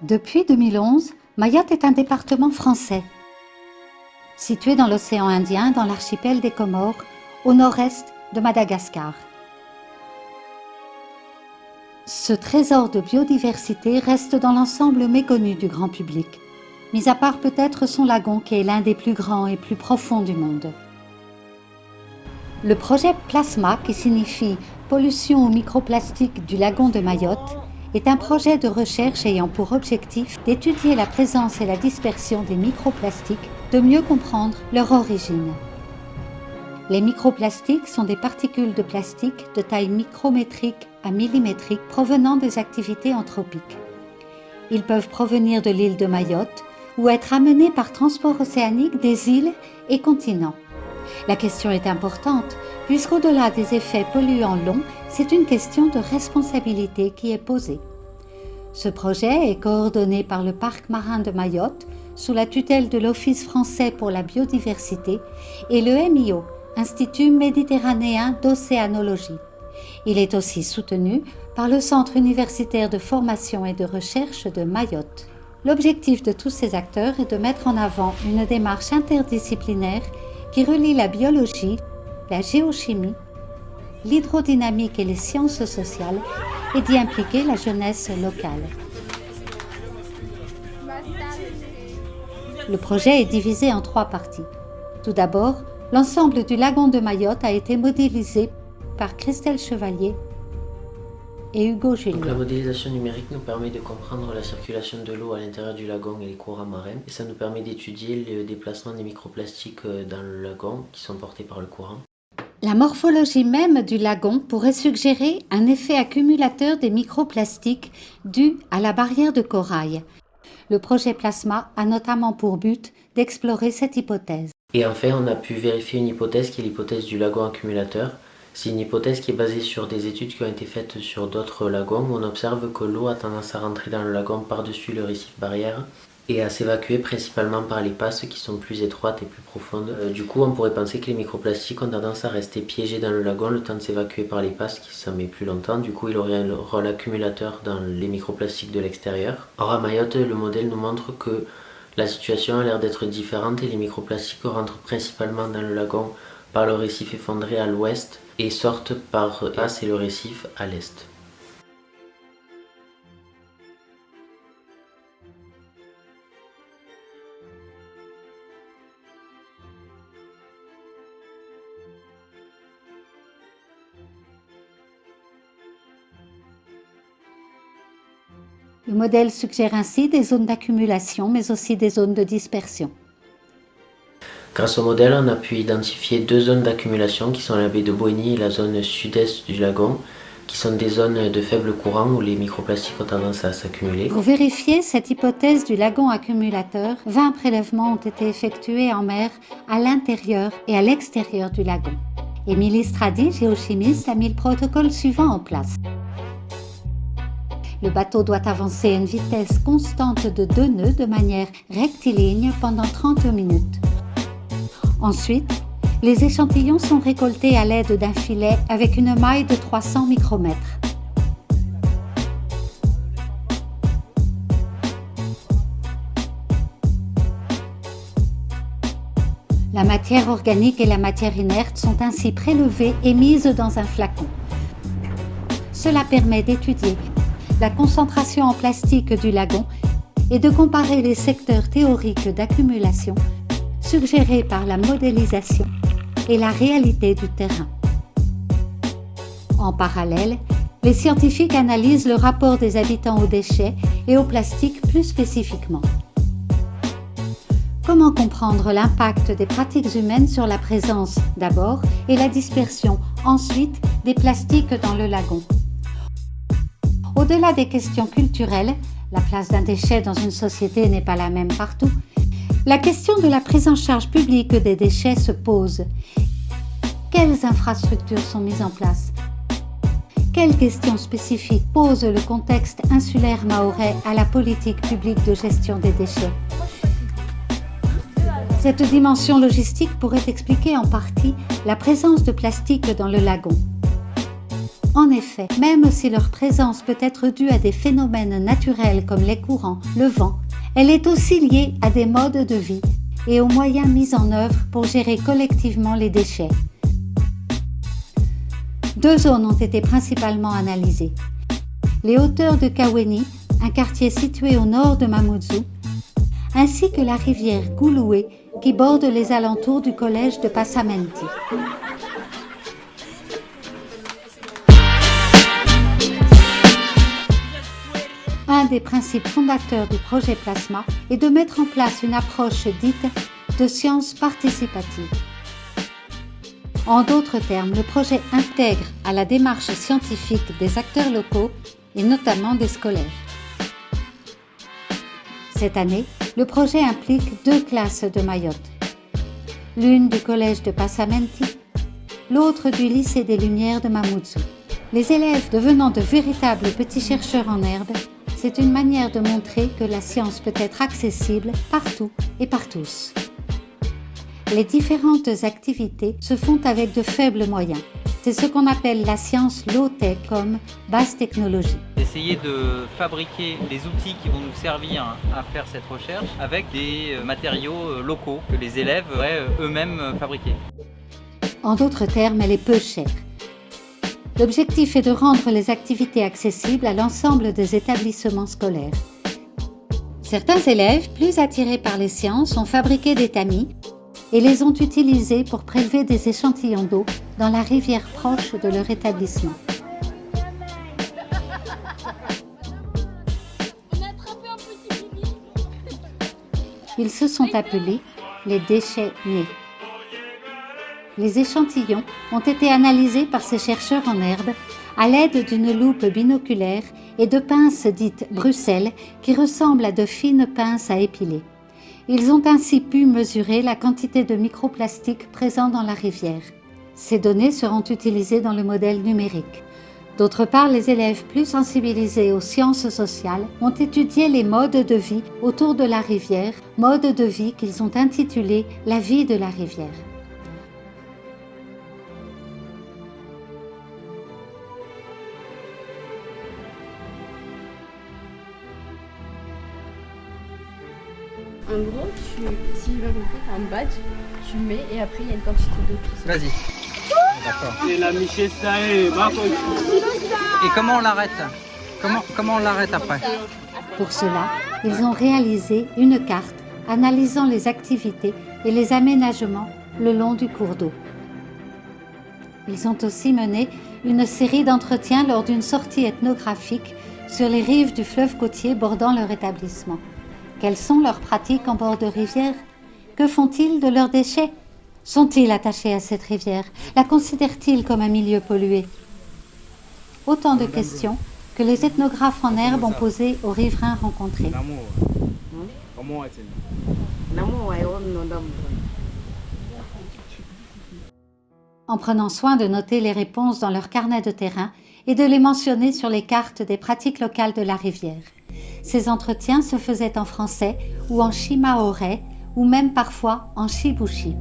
Depuis 2011, Mayotte est un département français, situé dans l'océan Indien, dans l'archipel des Comores, au nord-est de Madagascar. Ce trésor de biodiversité reste dans l'ensemble méconnu du grand public, mis à part peut-être son lagon qui est l'un des plus grands et plus profonds du monde. Le projet PLASMA, qui signifie pollution aux microplastiques du lagon de Mayotte, est un projet de recherche ayant pour objectif d'étudier la présence et la dispersion des microplastiques, de mieux comprendre leur origine. Les microplastiques sont des particules de plastique de taille micrométrique à millimétrique provenant des activités anthropiques. Ils peuvent provenir de l'île de Mayotte ou être amenés par transport océanique des îles et continents. La question est importante, puisqu'au-delà des effets polluants longs, c'est une question de responsabilité qui est posée. Ce projet est coordonné par le Parc marin de Mayotte, sous la tutelle de l'Office français pour la biodiversité, et le MIO, Institut méditerranéen d'océanologie. Il est aussi soutenu par le Centre universitaire de formation et de recherche de Mayotte. L'objectif de tous ces acteurs est de mettre en avant une démarche interdisciplinaire qui relie la biologie, la géochimie, l'hydrodynamique et les sciences sociales et d'y impliquer la jeunesse locale. Le projet est divisé en 3 parties. Tout d'abord, l'ensemble du lagon de Mayotte a été modélisé par Christelle Chevalier et Hugo Julien. Donc la modélisation numérique nous permet de comprendre la circulation de l'eau à l'intérieur du lagon et les courants marins. Et ça nous permet d'étudier le déplacement des microplastiques dans le lagon qui sont portés par le courant. La morphologie même du lagon pourrait suggérer un effet accumulateur des microplastiques dû à la barrière de corail. Le projet PLASMA a notamment pour but d'explorer cette hypothèse. Et enfin, on a pu vérifier une hypothèse qui est l'hypothèse du lagon accumulateur. C'est une hypothèse qui est basée sur des études qui ont été faites sur d'autres lagons où on observe que l'eau a tendance à rentrer dans le lagon par-dessus le récif barrière et à s'évacuer principalement par les passes qui sont plus étroites et plus profondes. Du coup, on pourrait penser que les microplastiques ont tendance à rester piégés dans le lagon le temps de s'évacuer par les passes qui ça met plus longtemps. Du coup, il aurait un rôle accumulateur dans les microplastiques de l'extérieur. Or, à Mayotte, le modèle nous montre que la situation a l'air d'être différente et les microplastiques rentrent principalement dans le lagon par le récif effondré à l'ouest et sortent par passe et le récif à l'est. Le modèle suggère ainsi des zones d'accumulation, mais aussi des zones de dispersion. Grâce au modèle, on a pu identifier 2 zones d'accumulation qui sont la baie de Bouéni et la zone sud-est du lagon, qui sont des zones de faible courant où les microplastiques ont tendance à s'accumuler. Pour vérifier cette hypothèse du lagon accumulateur, 20 prélèvements ont été effectués en mer à l'intérieur et à l'extérieur du lagon. Émilie Stradi, géochimiste, a mis le protocole suivant en place. Le bateau doit avancer à une vitesse constante de 2 nœuds de manière rectiligne pendant 30 minutes. Ensuite, les échantillons sont récoltés à l'aide d'un filet avec une maille de 300 micromètres. La matière organique et la matière inerte sont ainsi prélevées et mises dans un flacon. Cela permet d'étudier la concentration en plastique du lagon et de comparer les secteurs théoriques d'accumulation suggérés par la modélisation et la réalité du terrain. En parallèle, les scientifiques analysent le rapport des habitants aux déchets et au plastique plus spécifiquement. Comment comprendre l'impact des pratiques humaines sur la présence d'abord et la dispersion ensuite des plastiques dans le lagon? Au-delà des questions culturelles, la place d'un déchet dans une société n'est pas la même partout. La question de la prise en charge publique des déchets se pose. Quelles infrastructures sont mises en place? Quelles questions spécifiques pose le contexte insulaire mahorais à la politique publique de gestion des déchets? Cette dimension logistique pourrait expliquer en partie la présence de plastique dans le lagon. En effet, même si leur présence peut être due à des phénomènes naturels comme les courants, le vent, elle est aussi liée à des modes de vie et aux moyens mis en œuvre pour gérer collectivement les déchets. 2 zones ont été principalement analysées. Les hauteurs de Kaweni, un quartier situé au nord de Mamoudzou, ainsi que la rivière Gouloué qui borde les alentours du collège de Passamenti. Un des principes fondateurs du projet Plasma est de mettre en place une approche dite de science participative. En d'autres termes, le projet intègre à la démarche scientifique des acteurs locaux et notamment des scolaires. Cette année, le projet implique 2 classes de Mayotte. L'une du collège de Passamenti, l'autre du lycée des Lumières de Mamoudzou. Les élèves devenant de véritables petits chercheurs en herbe, c'est une manière de montrer que la science peut être accessible partout et par tous. Les différentes activités se font avec de faibles moyens. C'est ce qu'on appelle la science low-tech comme basse technologie. Essayer de fabriquer des outils qui vont nous servir à faire cette recherche avec des matériaux locaux que les élèves pourraient eux-mêmes fabriquer. En d'autres termes, elle est peu chère. L'objectif est de rendre les activités accessibles à l'ensemble des établissements scolaires. Certains élèves, plus attirés par les sciences, ont fabriqué des tamis et les ont utilisés pour prélever des échantillons d'eau dans la rivière proche de leur établissement. Ils se sont appelés les déchets nés. Les échantillons ont été analysés par ces chercheurs en herbe à l'aide d'une loupe binoculaire et de pinces dites Bruxelles qui ressemblent à de fines pinces à épiler. Ils ont ainsi pu mesurer la quantité de microplastiques présents dans la rivière. Ces données seront utilisées dans le modèle numérique. D'autre part, les élèves plus sensibilisés aux sciences sociales ont étudié les modes de vie autour de la rivière, modes de vie qu'ils ont intitulés « La vie de la rivière ». En gros, si j'ai bien compris, tu as un badge, tu mets et après il y a une quantité d'eau qui sort. Vas-y. D'accord. C'est la Michesta et Et comment on l'arrête? Comment on l'arrête après? Pour cela, ils ont réalisé une carte analysant les activités et les aménagements le long du cours d'eau. Ils ont aussi mené une série d'entretiens lors d'une sortie ethnographique sur les rives du fleuve côtier bordant leur établissement. Quelles sont leurs pratiques en bord de rivière? Que font-ils de leurs déchets? Sont-ils attachés à cette rivière? La considèrent-ils comme un milieu pollué? Autant de questions que les ethnographes en herbe ont posées aux riverains rencontrés. En prenant soin de noter les réponses dans leur carnet de terrain et de les mentionner sur les cartes des pratiques locales de la rivière. Ces entretiens se faisaient en français ou en shimaoré ou même parfois en shibushi.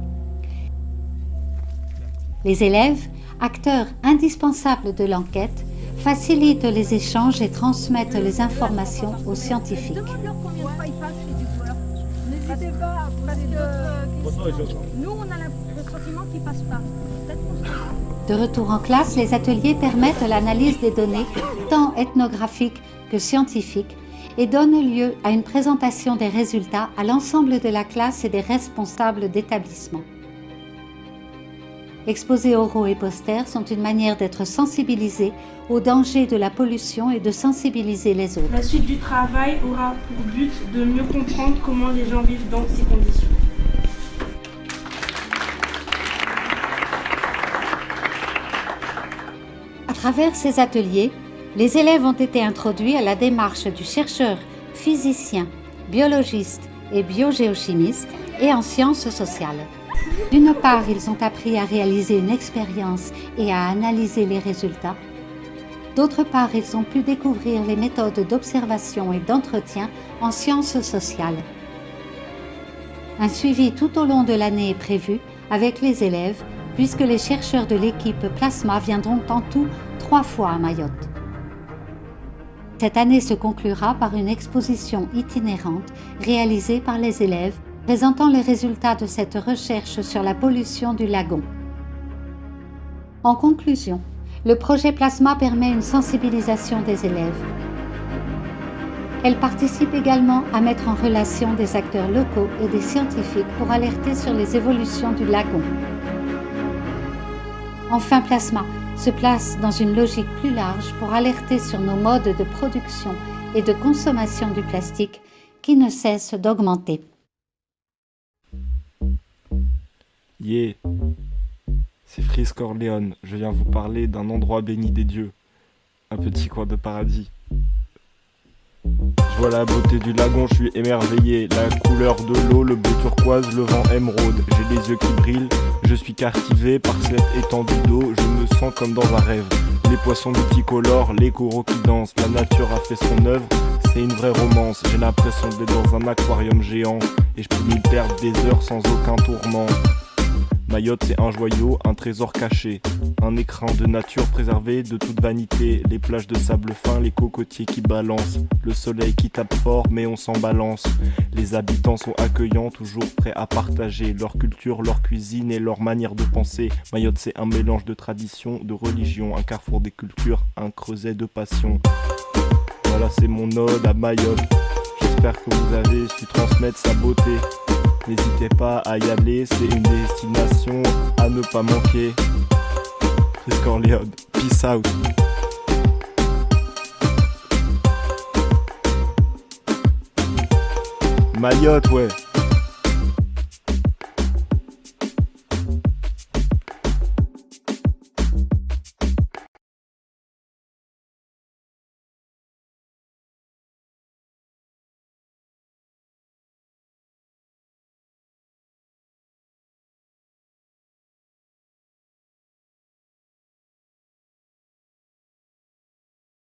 Les élèves, acteurs indispensables de l'enquête, facilitent les échanges et transmettent les informations aux scientifiques. N'hésitez pas, parce que nous, on a le sentiment qu'ils ne passent pas. De retour en classe, les ateliers permettent l'analyse des données, tant ethnographiques que scientifiques, et donnent lieu à une présentation des résultats à l'ensemble de la classe et des responsables d'établissement. Exposés oraux et posters sont une manière d'être sensibilisés aux dangers de la pollution et de sensibiliser les autres. La suite du travail aura pour but de mieux comprendre comment les gens vivent dans ces conditions. À travers ces ateliers, les élèves ont été introduits à la démarche du chercheur, physicien, biologiste et biogéochimiste et en sciences sociales. D'une part, ils ont appris à réaliser une expérience et à analyser les résultats. D'autre part, ils ont pu découvrir les méthodes d'observation et d'entretien en sciences sociales. Un suivi tout au long de l'année est prévu avec les élèves puisque les chercheurs de l'équipe Plasma viendront en tout 3 fois à Mayotte. Cette année se conclura par une exposition itinérante réalisée par les élèves, présentant les résultats de cette recherche sur la pollution du lagon. En conclusion, le projet Plasma permet une sensibilisation des élèves. Elle participe également à mettre en relation des acteurs locaux et des scientifiques pour alerter sur les évolutions du lagon. Enfin, Plasma se place dans une logique plus large pour alerter sur nos modes de production et de consommation du plastique qui ne cessent d'augmenter. Yeah, c'est Frisk Corleone, je viens vous parler d'un endroit béni des dieux, un petit coin de paradis. Je vois la beauté du lagon, je suis émerveillé, la couleur de l'eau, le bleu turquoise, le vent émeraude, j'ai les yeux qui brillent, je suis captivé par cette étendue d'eau, je me sens comme dans un rêve. Les poissons multicolores, les coraux qui dansent, la nature a fait son œuvre, c'est une vraie romance, j'ai l'impression d'être dans un aquarium géant, et je peux m'y perdre des heures sans aucun tourment. Mayotte c'est un joyau, un trésor caché, un écrin de nature préservé de toute vanité, les plages de sable fin, les cocotiers qui balancent, le soleil qui tape fort mais on s'en balance. Les habitants sont accueillants, toujours prêts à partager leur culture, leur cuisine et leur manière de penser. Mayotte c'est un mélange de tradition, de religion, un carrefour des cultures, un creuset de passion. Voilà c'est mon ode à Mayotte, j'espère que vous avez su transmettre sa beauté. N'hésitez pas à y aller, c'est une destination à ne pas manquer. Frisk Corleone, peace out. Mayotte, ouais.